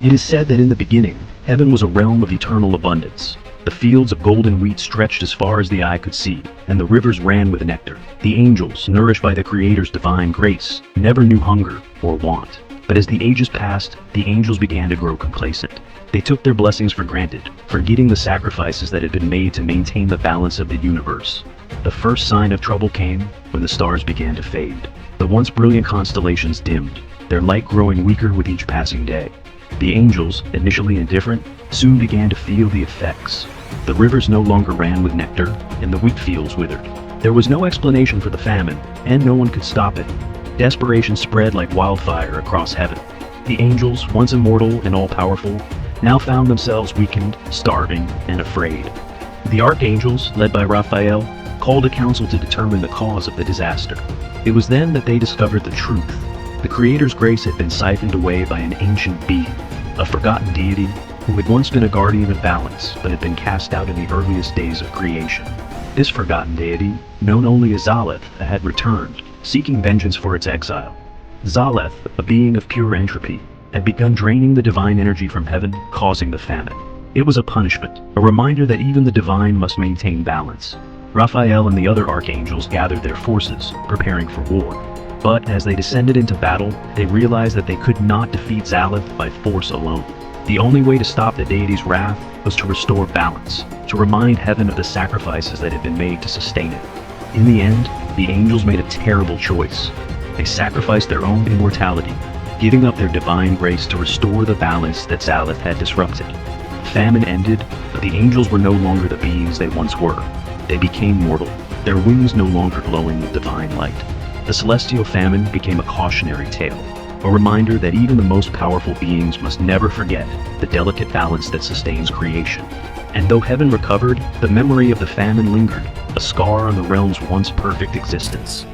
It is said that in the beginning, heaven was a realm of eternal abundance. The fields of golden wheat stretched as far as the eye could see, and the rivers ran with nectar. The angels, nourished by the Creator's divine grace, never knew hunger or want. But as the ages passed, the angels began to grow complacent. They took their blessings for granted, forgetting the sacrifices that had been made to maintain the balance of the universe. The first sign of trouble came when the stars began to fade. The once brilliant constellations dimmed, their light growing weaker with each passing day. The angels, initially indifferent, soon began to feel the effects. The rivers no longer ran with nectar, and the wheat fields withered. There was no explanation for the famine, and no one could stop it. Desperation spread like wildfire across heaven. The angels, once immortal and all-powerful, now found themselves weakened, starving, and afraid. The archangels, led by Raphael, called a council to determine the cause of the disaster. It was then that they discovered the truth. The Creator's grace had been siphoned away by an ancient being, a forgotten deity who had once been a guardian of balance but had been cast out in the earliest days of creation. This forgotten deity, known only as Zaleth, had returned, seeking vengeance for its exile. Zaleth, a being of pure entropy, had begun draining the divine energy from heaven, causing the famine. It was a punishment, a reminder that even the divine must maintain balance. Raphael and the other archangels gathered their forces, preparing for war. But as they descended into battle, they realized that they could not defeat Zaleth by force alone. The only way to stop the deity's wrath was to restore balance, to remind heaven of the sacrifices that had been made to sustain it. In the end, the angels made a terrible choice. They sacrificed their own immortality, giving up their divine grace to restore the balance that Zaleth had disrupted. Famine ended, but the angels were no longer the beings they once were. They became mortal, their wings no longer glowing with divine light. The celestial famine became a cautionary tale, a reminder that even the most powerful beings must never forget the delicate balance that sustains creation. And though heaven recovered, the memory of the famine lingered, a scar on the realm's once perfect existence.